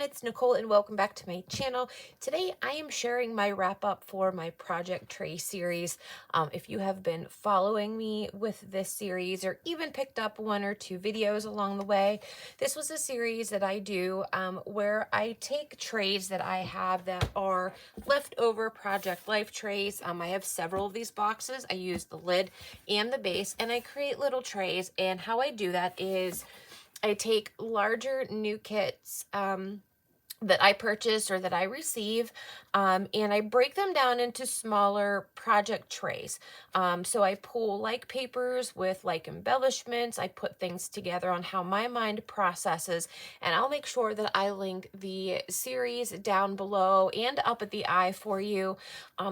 it's Nicole and welcome back to my channel. Today I am sharing my wrap up for my project tray series. If you have been following me with this series or even picked up one or two videos along the way, this was a series that I do where I take trays that I have that are leftover project life trays. I have several of these boxes. I use the lid and the base and I create little trays, and how I do that is I take larger new kits that I purchase or that I receive, and I break them down into smaller project trays. So I pull like papers with like embellishments. I put things together on how my mind processes, and I'll make sure that I link the series down below and up at the eye for you.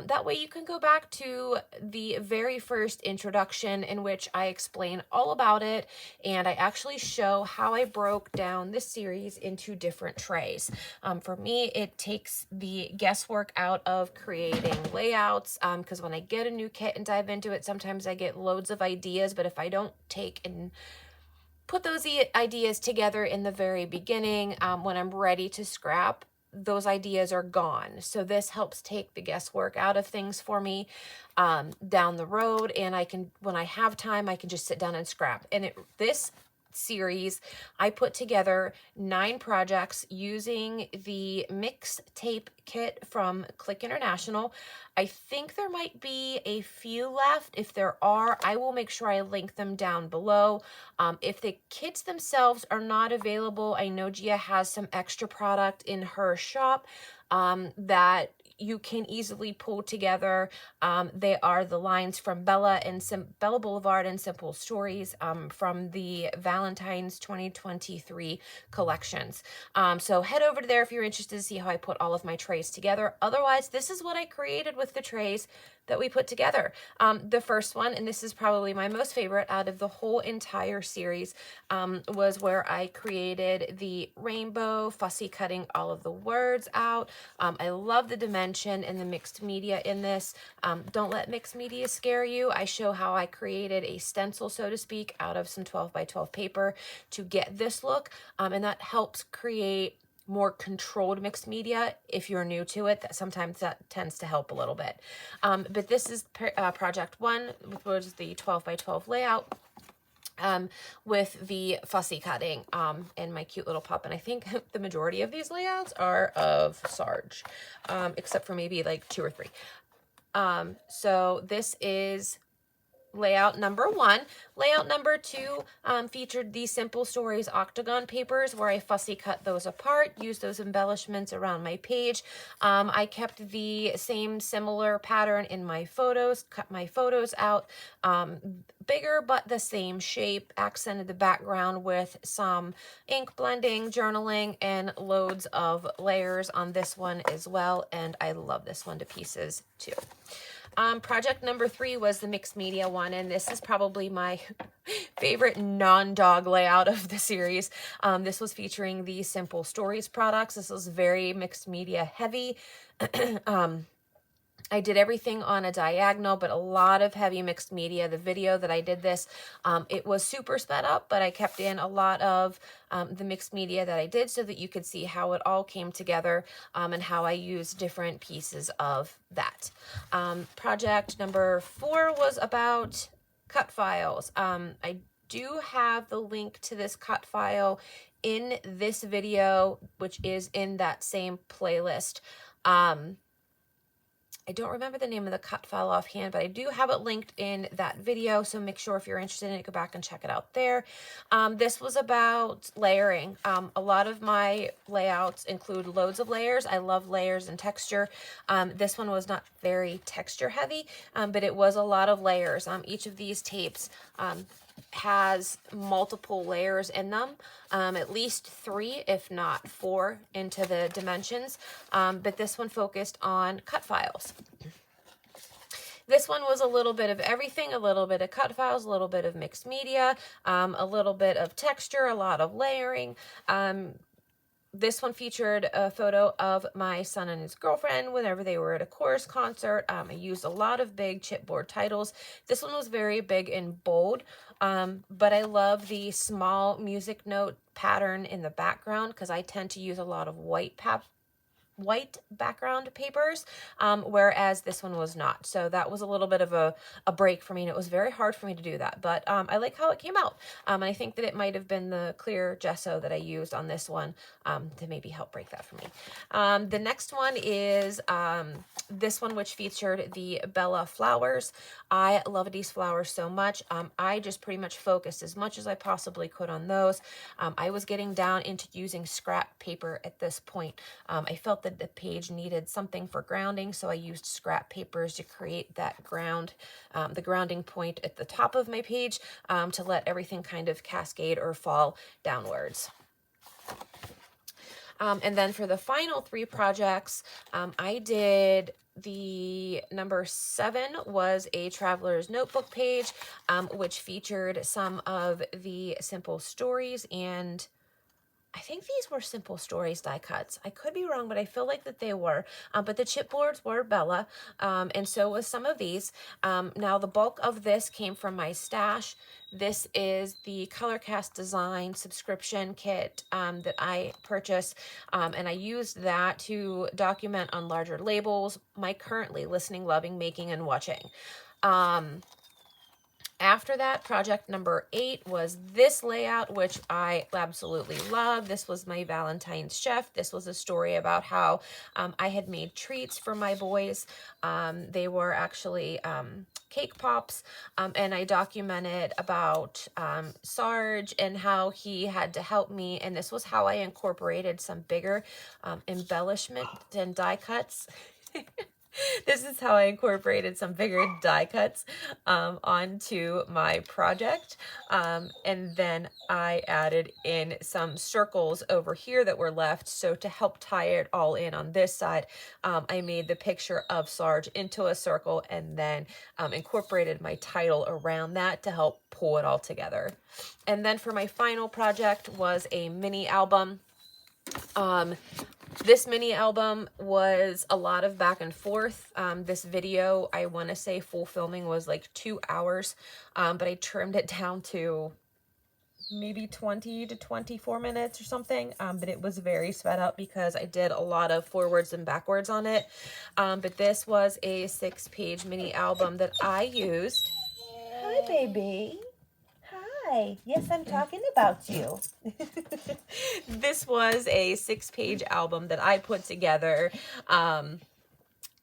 That way you can go back to the very first introduction in which I explain all about it, and I actually show how I broke down this series into different trays. For me, it takes the guesswork out of creating layouts, because when I get a new kit and dive into it, sometimes I get loads of ideas, but if I don't take and put those ideas together in the very beginning, when I'm ready to scrap, those ideas are gone. So this helps take the guesswork out of things for me down the road, and I can, when I have time, I can just sit down and scrap. And this series, I put together 9 projects using the Mixed Tape Kit from Clique International. I think there might be a few left. If there are, I will make sure I link them down below. If the kits themselves are not available, I know Gia has some extra product in her shop that you can easily pull together. They are the lines from Bella Boulevard and Simple Stories from the Valentine's 2023 collections. So head over to there if you're interested to see how I put all of my trays together. Otherwise, this is what I created with the trays that we put together. The first one, and this is probably my most favorite out of the whole entire series, was where I created the rainbow, fussy cutting all of the words out. I love the dimension and the mixed media in this. Don't let mixed media scare you. I show how I created a stencil, so to speak, out of some 12 by 12 paper to get this look, and that helps create more controlled mixed media. If you're new to it, sometimes that tends to help a little bit. But this is project 1, which was the 12 by 12 layout with the fussy cutting and my cute little pup. And I think the majority of these layouts are of Sarge, except for maybe like 2 or 3. So this is layout number 1. Layout number 2 featured the Simple Stories octagon papers where I fussy cut those apart, used those embellishments around my page. I kept the same similar pattern in my photos, cut my photos out bigger but the same shape, accented the background with some ink blending, journaling, and loads of layers on this one as well, and I love this one to pieces too. Project number 3 was the mixed media one, and this is probably my favorite non-dog layout of the series. This was featuring the Simple Stories products. This was very mixed media heavy. I did everything on a diagonal, but a lot of heavy mixed media. The video that I did this, it was super sped up, but I kept in a lot of the mixed media that I did so that you could see how it all came together and how I used different pieces of that. Project number 4 was about cut files. I do have the link to this cut file in this video, which is in that same playlist. I don't remember the name of the cut file offhand, but I do have it linked in that video, so make sure if you're interested in it, go back and check it out there. This was about layering. A lot of my layouts include loads of layers. I love layers and texture. This one was not very texture heavy, but it was a lot of layers. Each of these tapes has multiple layers in them, at least 3 if not 4 into the dimensions, but this one focused on cut files. This one was a little bit of everything, a little bit of cut files, a little bit of mixed media, a little bit of texture, a lot of layering. This one featured a photo of my son and his girlfriend whenever they were at a chorus concert. I used a lot of big chipboard titles. This one was very big and bold, but I love the small music note pattern in the background because I tend to use a lot of white background papers, whereas this one was not. So that was a little bit of a break for me, and it was very hard for me to do that, but I like how it came out. And I think that it might have been the clear gesso that I used on this one to maybe help break that for me. The next one is this one, which featured the Bella flowers. I love these flowers so much. I just pretty much focused as much as I possibly could on those. I was getting down into using scrap paper at this point. I felt that the page needed something for grounding, so I used scrap papers to create that the grounding point at the top of my page, to let everything kind of cascade or fall downwards. And then for the final 3 projects, I did the number 7 was a traveler's notebook page, which featured some of the simple stories, and I think these were simple stories die cuts. I could be wrong, but I feel like that they were. But the chipboards were Bella, and so was some of these. Now the bulk of this came from my stash. This is the ColorCast Design subscription kit that I purchased, and I used that to document on larger labels my currently listening, loving, making, and watching. After that, project number 8 was this layout, which I absolutely love. This was my Valentine's chef. This was a story about how I had made treats for my boys. They were actually cake pops, and I documented about Sarge and how he had to help me, and this was how I incorporated some bigger embellishment and die cuts. This is how I incorporated some bigger die cuts onto my project. And then I added in some circles over here that were left. So to help tie it all in on this side, I made the picture of Sarge into a circle and then incorporated my title around that to help pull it all together. And then for my final project was a mini album. This mini album was a lot of back and forth. This video, I want to say full filming was like 2 hours, but I trimmed it down to maybe 20 to 24 minutes or something, but it was very sped up because I did a lot of forwards and backwards on it. But this was a 6-page mini album that I used. Hi, baby. Hi. Yes, I'm talking about you. This was a 6-page album that I put together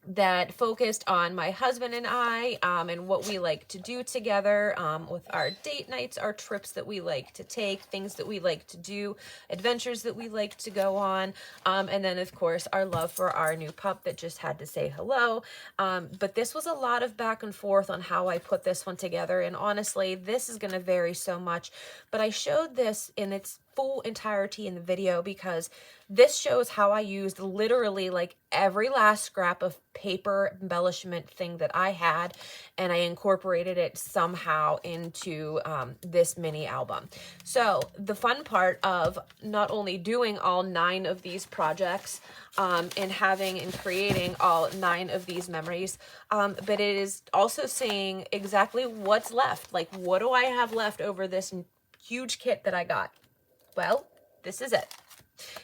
that focused on my husband and I, and what we like to do together, with our date nights, our trips that we like to take, things that we like to do, adventures that we like to go on, and then of course our love for our new pup that just had to say hello. But this was a lot of back and forth on how I put this one together, and honestly this is going to vary so much, but I showed this in its full entirety in the video because this shows how I used literally like every last scrap of paper embellishment thing that I had, and I incorporated it somehow into this mini album. So the fun part of not only doing all 9 of these projects and having and creating all 9 of these memories, but it is also seeing exactly what's left. Like, what do I have left over this huge kit that I got? Well, this is it.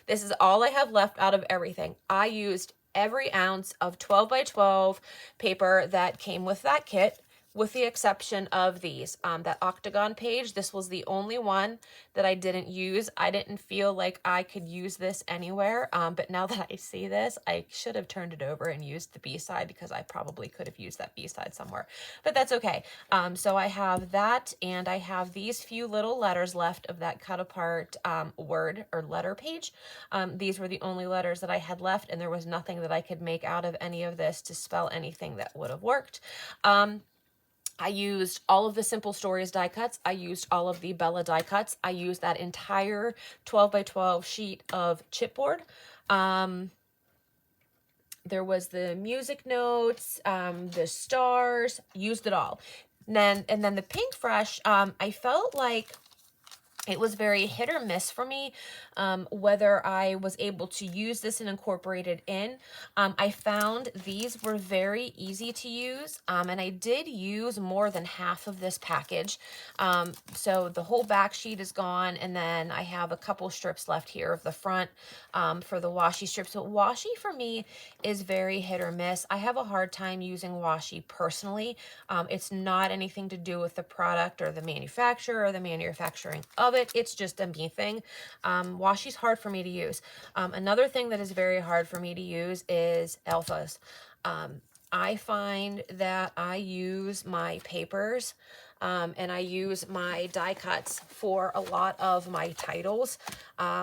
This is all I have left out of everything. I used every ounce of 12 by 12 paper that came with that kit, with the exception of these. That octagon page, this was the only one that I didn't use. I didn't feel like I could use this anywhere, but now that I see this, I should have turned it over and used the B-side because I probably could have used that B-side somewhere, but that's okay. So I have that, and I have these few little letters left of that cut apart word or letter page. These were the only letters that I had left, and there was nothing that I could make out of any of this to spell anything that would have worked. I used all of the Simple Stories die cuts. I used all of the Bella die cuts. I used that entire 12 by 12 sheet of chipboard. There was the music notes, the stars, used it all. And then the Pink Fresh, I felt like It was very hit or miss for me whether I was able to use this and incorporate it in. I found these were very easy to use, and I did use more than half of this package. So the whole back sheet is gone, and then I have a couple strips left here of the front for the washi strips. So washi for me is very hit or miss. I have a hard time using washi personally. It's not anything to do with the product or the manufacturer or the manufacturing of it. It's just a me thing. Washi's hard for me to use. Another thing that is very hard for me to use is alphas. I find that I use my papers and I use my die cuts for a lot of my titles.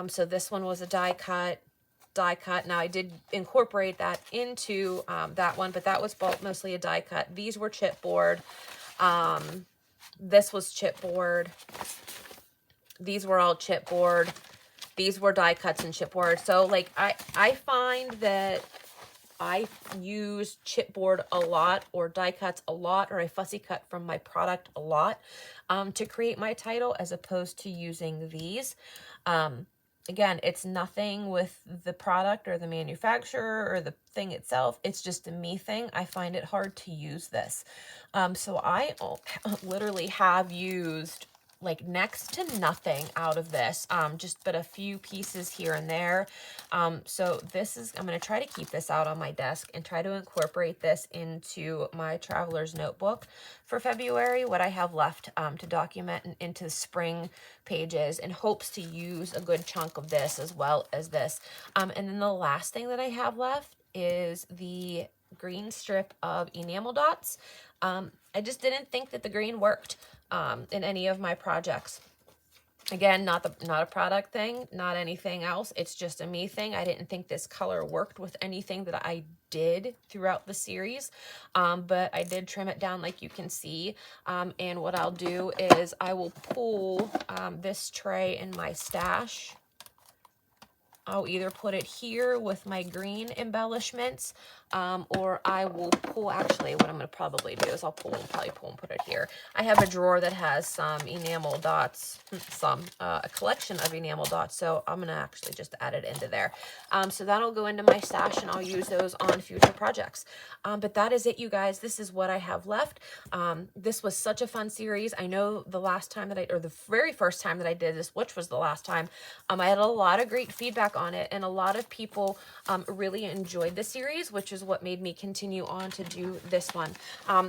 So this one was a die cut. Now I did incorporate that into that one, but that was mostly a die cut. These were chipboard. This was chipboard. These were all chipboard. These were die cuts and chipboard. So like I find that I use chipboard a lot, or die cuts a lot, or I fussy cut from my product a lot to create my title, as opposed to using these. Again, it's nothing with the product or the manufacturer or the thing itself. It's just a me thing. I find it hard to use this. So I literally have used like next to nothing out of this, just but a few pieces here and there. So this is, I'm going to try to keep this out on my desk and try to incorporate this into my traveler's notebook for February, what I have left to document into spring pages, in hopes to use a good chunk of this as well as this. And then the last thing that I have left is the green strip of enamel dots. I just didn't think that the green worked in any of my projects. Again, not a product thing, not anything else. It's just a me thing. I didn't think this color worked with anything that I did throughout the series, but I did trim it down like you can see. And what I'll do is I will pull this tray in my stash. I'll either put it here with my green embellishments, or I will pull, actually what I'm going to probably do is I'll probably pull and put it here. I have a drawer that has some enamel dots, a collection of enamel dots, so I'm going to actually just add it into there. So that'll go into my stash, and I'll use those on future projects. But that is it, you guys. This is what I have left. This was such a fun series. I know the last time that or the very first time that I did this, which was the last time, I had a lot of great feedback on it, and a lot of people really enjoyed the series, which is what made me continue on to do this one.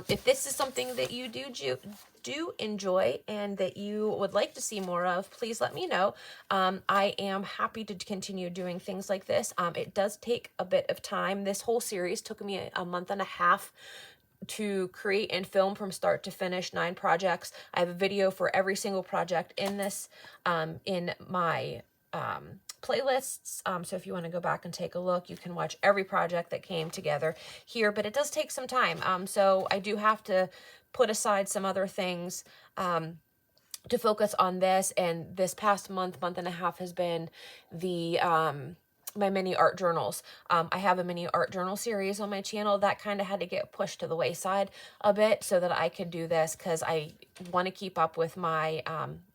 If this is something that you do enjoy and that you would like to see more of, please let me know. I am happy to continue doing things like this. It does take a bit of time. This whole series took me a month and a half to create and film from start to finish, 9 projects. I have a video for every single project in this, in my playlists. So if you want to go back and take a look, you can watch every project that came together here, but it does take some time. So I do have to put aside some other things to focus on this. And this past month and a half has been the my mini art journals. I have a mini art journal series on my channel that kind of had to get pushed to the wayside a bit so that I could do this, because I want to keep up with my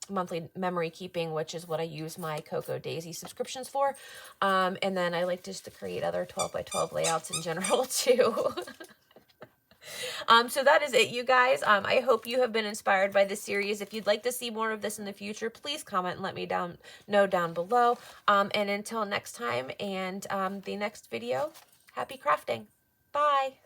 monthly memory keeping, which is what I use my Cocoa Daisy subscriptions for. And then I like just to create other 12 by 12 layouts in general too. So that is it, you guys. I hope you have been inspired by this series. If you'd like to see more of this in the future, please comment and let me know down below. And until next time and the next video, happy crafting. Bye.